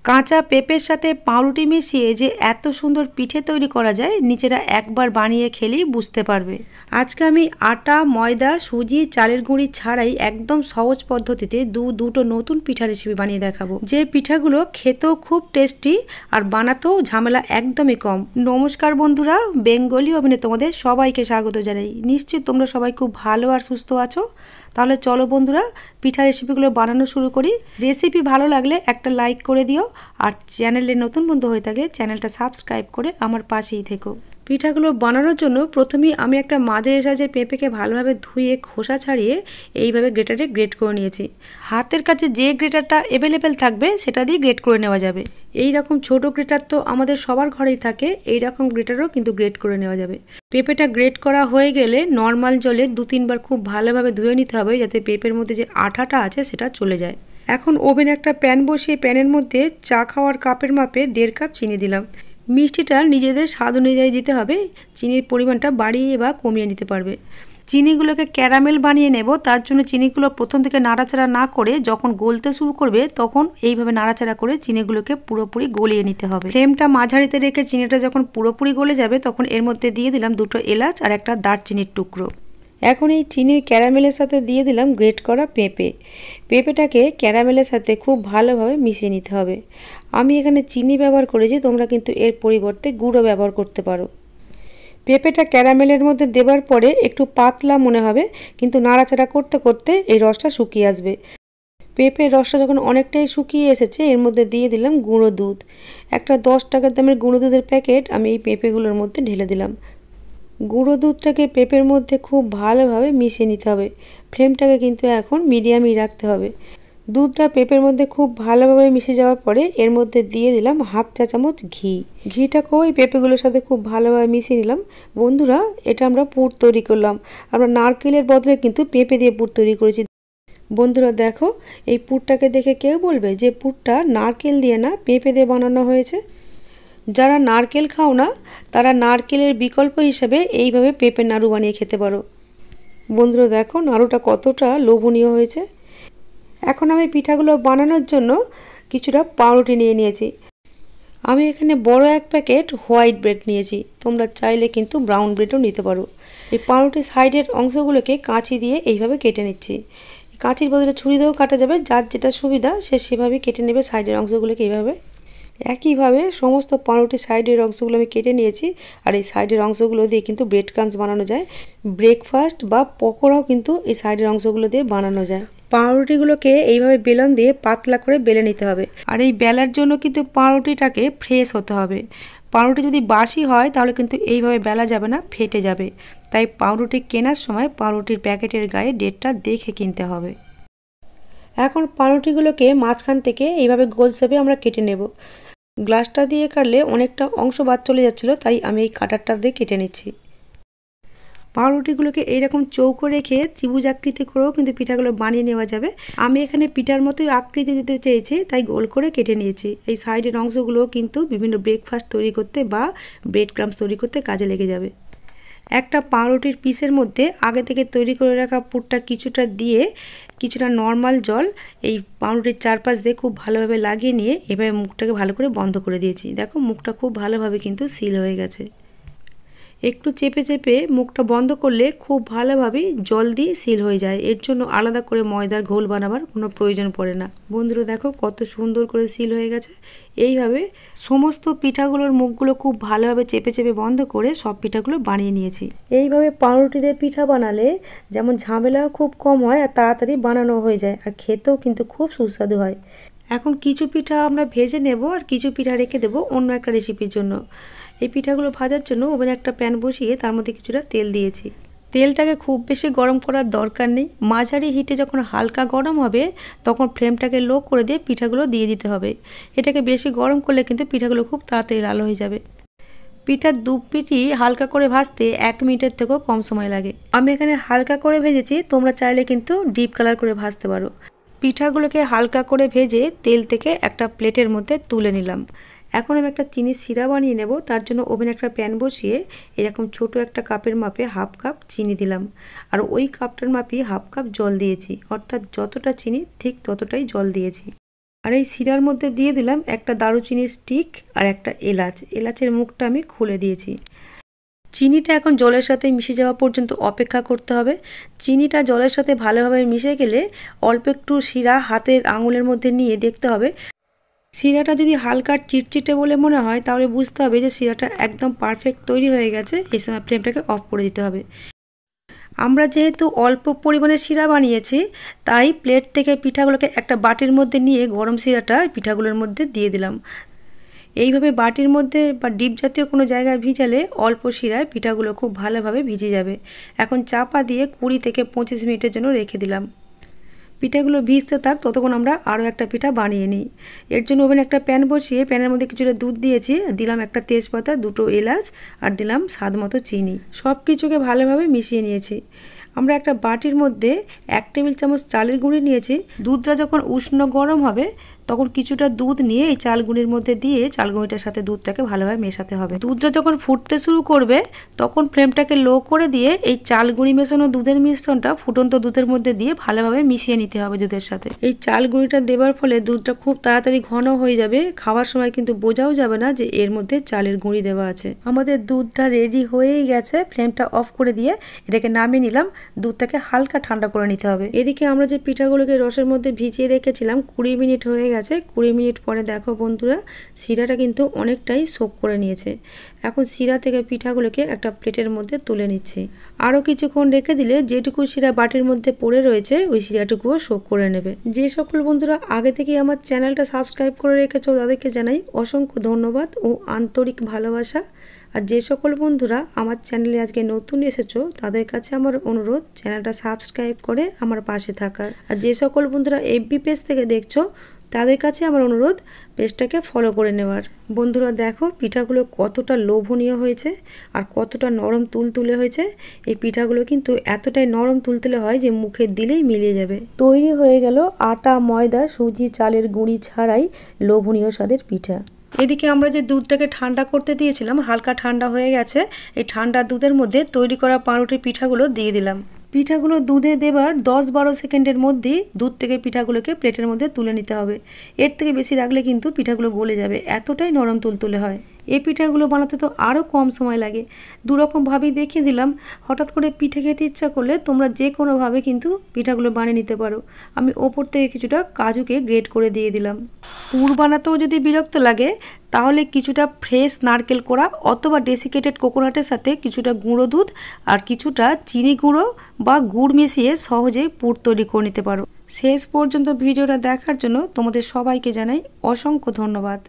কাঁচা পেঁপের সাথে পাউরুটি মিশিয়ে যে এত সুন্দর পিঠে তৈরি করা যায়, নিজেরা একবার বানিয়ে খেলেই বুঝতে পারবে। আজকে আমি আটা, ময়দা, সুজি, চালের গুঁড়ি ছাড়াই একদম সহজ পদ্ধতিতে দুটো নতুন পিঠা রেসিপি বানিয়ে দেখাবো, যে পিঠাগুলো খেতেও খুব টেস্টি আর বানাতেও ঝামেলা একদমই কম। নমস্কার বন্ধুরা, বেঙ্গলি ওভেনে তোমাদের সবাইকে স্বাগত জানাই। নিশ্চয়ই তোমরা সবাই খুব ভালো আর সুস্থ আছো। তাহলে চলো বন্ধুরা, পিঠা রেসিপিগুলো বানানো শুরু করি। রেসিপি ভালো লাগলে একটা লাইক করে দিও, আর চ্যানেলে নতুন বন্ধু হয়ে থাকলে চ্যানেলটা সাবস্ক্রাইব করে আমার পাশেই থেকো। পিঠাগুলো বানানোর জন্য প্রথমেই আমি একটা মাঝারি সাইজের পেঁপেকে ভালোভাবে ধুয়ে খোসা ছাড়িয়ে এইভাবে গ্রেটারে গ্রেট করে নিয়েছি। হাতের কাছে যে গ্রেটারটা অ্যাভেলেবেল থাকবে সেটা দিয়ে গ্রেট করে নেওয়া যাবে। এই রকম ছোট গ্রেটার তো আমাদের সবার ঘরেই থাকে, এই রকম গ্রেটারও কিন্তু গ্রেট করে নেওয়া যাবে। পেঁপেটা গ্রেট করা হয়ে গেলে নর্মাল জলে 2-3 বার খুব ভালোভাবে ধুয়ে নিতে হবে, যাতে পেঁপের মধ্যে যে আঠাটা আছে সেটা চলে যায়। এখন ওভেনে একটা প্যান বসিয়ে প্যানের মধ্যে চা খাওয়ার কাপের মাপে 1.5 কাপ চিনি দিলাম। মিষ্টিটা নিজেদের স্বাদ অনুযায়ী দিতে হবে, চিনির পরিমাণটা বাড়িয়ে বা কমিয়ে নিতে পারবে। চিনিগুলোকে ক্যারামেল বানিয়ে নেব, তার জন্য চিনিগুলো প্রথম থেকে নাড়াচাড়া না করে যখন গলতে শুরু করবে তখন এইভাবে নাড়াচাড়া করে চিনিগুলোকে পুরোপুরি গলিয়ে নিতে হবে। ফ্লেমটা মাঝারিতে রেখে চিনিটা যখন পুরোপুরি গলে যাবে তখন এর মধ্যে দিয়ে দিলাম 2টো এলাচ আর একটা দারচিনির টুকরো। এখন এই চিনির ক্যারামেলের সাথে দিয়ে দিলাম গ্রেট করা পেঁপেটাকে ক্যারামেলের সাথে খুব ভালোভাবে মিশিয়ে নিতে হবে। আমি এখানে চিনি ব্যবহার করেছি, তোমরা কিন্তু এর পরিবর্তে গুঁড়ো ব্যবহার করতে পারো। পেঁপেটা ক্যারামেলের মধ্যে দেওয়ার পরে একটু পাতলা মনে হবে, কিন্তু নাড়াচাড়া করতে করতে এই রসটা শুকিয়ে আসবে। পেঁপের রসটা যখন অনেকটাই শুকিয়ে এসেছে এর মধ্যে দিয়ে দিলাম গুঁড়ো দুধ। একটা 10 টাকার দামের গুঁড়ো দুধের প্যাকেট আমি এই পেঁপেগুলোর মধ্যে ঢেলে দিলাম। গুঁড়ো দুধটাকে পেঁপের মধ্যে খুব ভালোভাবে মিশিয়ে নিতে হবে। ফ্লেমটাকে কিন্তু এখন মিডিয়ামই রাখতে হবে। দুধটা পেঁপের মধ্যে খুব ভালোভাবে মিশে যাওয়ার পরে এর মধ্যে দিয়ে দিলাম 1/2 চা চামচ ঘি। ঘিটাকেও এই পেঁপেগুলোর সাথে খুব ভালোভাবে মিশিয়ে নিলাম। বন্ধুরা, এটা আমরা পুর তৈরি করলাম। আমরা নারকেলের বদলে কিন্তু পেঁপে দিয়ে পুর তৈরি করেছি। বন্ধুরা দেখো, এই পুরটাকে দেখে কেউ বলবে যে পুরটা নারকেল দিয়ে না, পেঁপে দিয়ে বানানো হয়েছে। যারা নারকেল খাও না তারা নারকেলের বিকল্প হিসেবে এইভাবে পেঁপের নাড়ু বানিয়ে খেতে পারো। বন্ধুরা দেখো, নাড়ুটা কতটা লোভনীয় হয়েছে। এখন আমি পিঠাগুলো বানানোর জন্য কিছুটা পাউরুটি নিয়ে নিয়েছি। আমি এখানে বড় এক প্যাকেট হোয়াইট ব্রেড নিয়েছি, তোমরা চাইলে কিন্তু ব্রাউন ব্রেডও নিতে পারো। এই পাউরুটির সাইডের অংশগুলোকে কাঁচি দিয়ে এইভাবে কেটে নিচ্ছি। কাঁচির বদলে ছুরি দিয়েও কাটা যাবে, যার যেটা সুবিধা সে সেভাবে কেটে নেবে সাইডের অংশগুলোকে এইভাবে। একইভাবে সমস্ত পাউরুটির সাইডের অংশগুলো আমি কেটে নিয়েছি। আর এই সাইডের অংশগুলো দিয়ে কিন্তু ব্রেড ক্রাম্বস বানানো যায়। ব্রেকফাস্ট বা পকোড়াও কিন্তু এই সাইডের অংশগুলো দিয়ে বানানো যায়। পাউরুটিগুলোকে এইভাবে বেলন দিয়ে পাতলা করে বেলে নিতে হবে। আর এই বেলার জন্য কিন্তু পাউরুটিটাকে ফ্রেশ হতে হবে। পাউরুটি যদি বাসি হয় তাহলে কিন্তু এইভাবে বেলা যাবে না, ফেটে যাবে। তাই পাউরুটি কেনার সময় পাউরুটির প্যাকেটের গায়ে ডেটটা দেখে কিনতে হবে। এখন পাউরুটিগুলোকে মাঝখান থেকে এইভাবে গোল শেপে আমরা কেটে নেব। গ্লাসটা দিয়ে কাটলে অনেকটা অংশ বাদ চলে যাচ্ছিলো, তাই আমি এই কাটারটা দিয়ে কেটে নিচ্ছি। পাউরুটিগুলোকে এইরকম চৌকো রেখে ত্রিভুজ আকৃতি করেও কিন্তু পিঠাগুলো বানিয়ে নেওয়া যাবে। আমি এখানে পিঠার মতোই আকৃতি দিতে চেয়েছি, তাই গোল করে কেটে নিয়েছি। এই সাইডের অংশগুলো কিন্তু বিভিন্ন ব্রেকফাস্ট তৈরি করতে বা ব্রেড ক্রাম্বস তৈরি করতে কাজে লেগে যাবে। একটা পাউরুটির পিসের মধ্যে আগে থেকে তৈরি করে রাখা পুরটা কিছুটা দিয়ে কিছুটা নর্মাল জল এই পাউরুটির চারপাশ দিয়ে খুব ভালোভাবে লাগিয়ে নিয়ে এভাবে মুখটাকে ভালো করে বন্ধ করে দিয়েছি। দেখো, মুখটা খুব ভালোভাবে কিন্তু সিল হয়ে গেছে। একটু চেপে চেপে মুখটা বন্ধ করলে খুব ভালোভাবেই জল দিয়ে সিল হয়ে যায়। এর জন্য আলাদা করে ময়দার ঘোল বানাবার কোনো প্রয়োজন পড়ে না। বন্ধুরা দেখো, কত সুন্দর করে সিল হয়ে গেছে। এইভাবে সমস্ত পিঠাগুলোর মুখগুলো খুব ভালোভাবে চেপে চেপে বন্ধ করে সব পিঠাগুলো বানিয়ে নিয়েছি। এইভাবে পাউরুটি দিয়ে পিঠা বানালে যেমন ঝামেলাও খুব কম হয় আর তাড়াতাড়ি বানানো হয়ে যায়, আর খেতেও কিন্তু খুব সুস্বাদু হয়। এখন কিছু পিঠা আমরা ভেজে নেব আর কিছু পিঠা রেখে দেবো অন্য একটা রেসিপির জন্য। এই পিঠাগুলো ভাজার জন্য ওভেনে একটা প্যান বসিয়ে তার মধ্যে কিছুটা তেল দিয়েছি। তেলটাকে খুব বেশি গরম করার দরকার নেই, মাঝারি হিটে যখন হালকা গরম হবে তখন ফ্লেমটাকে লো করে দিয়ে পিঠাগুলো দিয়ে দিতে হবে। এটাকে বেশি গরম করলে কিন্তু পিঠাগুলো খুব তাড়াতাড়ি লাল হয়ে যাবে। পিঠার দু পিঠই হালকা করে ভাজতে 1 মিনিটের থেকেও কম সময় লাগে। আমি এখানে হালকা করে ভেজেছি, তোমরা চাইলে কিন্তু ডিপ কালার করে ভাজতে পারো। পিঠাগুলোকে হালকা করে ভেজে তেল থেকে একটা প্লেটের মধ্যে তুলে নিলাম। এখন আমি একটা চিনির সিরা বানিয়ে নেব। তার জন্য ওভেনে একটা প্যান বসিয়ে এরকম ছোট একটা কাপের মাপে 1/2 কাপ চিনি দিলাম, আর ওই কাপটার মাপে 1/2 কাপ জল দিয়েছি। অর্থাৎ যতটা চিনি ঠিক ততটাই জল দিয়েছি। আর এই শিরার মধ্যে দিয়ে দিলাম একটা দারুচিনির স্টিক আর একটা এলাচ। এলাচের মুখটা আমি খুলে দিয়েছি। চিনিটা এখন জলের সাথে মিশে যাওয়া পর্যন্ত অপেক্ষা করতে হবে। চিনিটা জলের সাথে ভালোভাবে মিশে গেলে অল্প একটু শিরা হাতের আঙুলের মধ্যে নিয়ে দেখতে হবে। শিরাটা যদি হালকা চিটচিটে বলে মনে হয় তাহলে বুঝতে হবে যে শিরাটা একদম পারফেক্ট তৈরি হয়ে গেছে। এই সময় ফ্লেমটাকে অফ করে দিতে হবে। আমরা যেহেতু অল্প পরিমাণে শিরা বানিয়েছি, তাই প্লেট থেকে পিঠাগুলোকে একটা বাটির মধ্যে নিয়ে গরম শিরাটা পিঠাগুলোর মধ্যে দিয়ে দিলাম। এইভাবে বাটির মধ্যে বা ডিপ জাতীয় কোনো জায়গায় ভিজালে অল্প শিরায় পিঠাগুলো খুব ভালোভাবে ভিজে যাবে। এখন চাপা দিয়ে 20 থেকে 25 মিনিটের জন্য রেখে দিলাম। পিঠাগুলো ভিজতে থাক, ততক্ষণ আমরা আরও একটা পিঠা বানিয়ে নিই। এর জন্য ওভেনে একটা প্যান বসিয়ে প্যানের মধ্যে কিছুটা দুধ দিয়েছি, দিলাম একটা তেজপাতা, 2টো এলাচ আর দিলাম স্বাদ মতো চিনি। সব কিছুকে ভালোভাবে মিশিয়ে নিয়েছি। আমরা একটা বাটির মধ্যে 1 টেবিল চামচ চালের গুঁড়ি নিয়েছি। দুধটা যখন উষ্ণ গরম হবে তখন কিছুটা দুধ নিয়ে এই চাল গুঁড়ির মধ্যে দিয়ে চাল গুঁড়িটার সাথে দুধটাকে ভালোভাবে মেশাতে হবে। দুধটা যখন ফুটতে শুরু করবে তখন ফ্লেমটাকে লো করে দিয়ে এই চাল গুঁড়ি মেশানো দুধের মিশ্রণটা ফুটন্ত দুধের মধ্যে দিয়ে ভালোভাবে মিশিয়ে নিতে হবে দুধের সাথে। এই চাল গুঁড়িটা দেওয়ার ফলে দুধটা খুব তাড়াতাড়ি ঘন হয়ে যাবে। খাওয়ার সময় কিন্তু বোঝাও যাবে না যে এর মধ্যে চালের গুঁড়ি দেওয়া আছে। আমাদের দুধটা রেডি হয়েই গেছে। ফ্লেমটা অফ করে দিয়ে এটাকে নামিয়ে নিলাম। দুধটাকে হালকা ঠান্ডা করে নিতে হবে। এদিকে আমরা যে পিঠাগুলোকে রসের মধ্যে ভিজিয়ে রেখেছিলাম 20 মিনিট হয়ে গেছে। 20 মিনিট পরে দেখো বন্ধুরা, শিরাটা কিন্তু অনেকটাই সোক করে নিয়েছে। এখন শিরা থেকে পিঠাগুলোকে একটা প্লেটের মধ্যে তুলে নিচ্ছি। আরও কিছুক্ষণ রেখে দিলে যেটুকু শিরা বাটির মধ্যে পড়ে রয়েছে ওই শিরাটুকুও সোক করে নেবে। যে সকল বন্ধুরা আগে থেকে আমার চ্যানেলটা সাবস্ক্রাইব করে রেখেছো তাদেরকে জানাই অসংখ্য ধন্যবাদ ও আন্তরিক ভালোবাসা। আর যে সকল বন্ধুরা আমার চ্যানেলে আজকে নতুন এসেছো তাদের কাছে আমার অনুরোধ চ্যানেলটা সাবস্ক্রাইব করে আমার পাশে থাকার। আর যে সকল বন্ধুরা এফবি পেজ থেকে দেখছো তাদের কাছে আমার অনুরোধ পেজটাকে ফলো করে নেওয়ার। বন্ধুরা দেখো পিঠাগুলো কতটা লোভনীয় হয়েছে আর কতটা নরম তুলতুলে হয়েছে। এই পিঠাগুলো কিন্তু এতটাই নরম তুলতুলে হয় যে মুখে দিলেই মিলিয়ে যাবে। তৈরি হয়ে গেল আটা, ময়দা, সুজি, চালের গুঁড়ি ছাড়াই লোভনীয় স্বাদের পিঠা। এদিকে আমরা যে দুধটাকে ঠান্ডা করতে দিয়েছিলাম হালকা ঠান্ডা হয়ে গেছে। এই ঠান্ডা দুধের মধ্যে তৈরি করা পাউরুটির পিঠাগুলো দিয়ে দিলাম। পিঠাগুলো দুধে দেবার 10-12 সেকেন্ডের মধ্যেই দুধ থেকে পিঠাগুলোকে প্লেটের মধ্যে তুলে নিতে হবে। এর থেকে বেশি রাখলে কিন্তু পিঠাগুলো গলে যাবে, এতটাই নরম তুলতুলে হয়। এই পিঠাগুলো বানাতে তো আরও কম সময় লাগে। দুরকমভাবেই দেখিয়ে দিলাম। হঠাৎ করে পিঠে খেতে ইচ্ছা করলে তোমরা যে কোনোভাবে কিন্তু পিঠাগুলো বানিয়ে নিতে পারো। আমি ওপর থেকে কিছুটা কাজুকে গ্রেট করে দিয়ে দিলাম। পুর বানাতেও যদি বিরক্ত লাগে তাহলে কিছুটা ফ্রেশ নারকেল কোড়া অথবা ডেসিকেটেড কোকোনাটের সাথে কিছুটা গুঁড়ো দুধ আর কিছুটা চিনি গুঁড়ো বা গুড় মিশিয়ে সহজেই পুর তৈরি করে নিতে পারো। শেষ পর্যন্ত ভিডিওটা দেখার জন্য তোমাদের সবাইকে জানাই অসংখ্য ধন্যবাদ।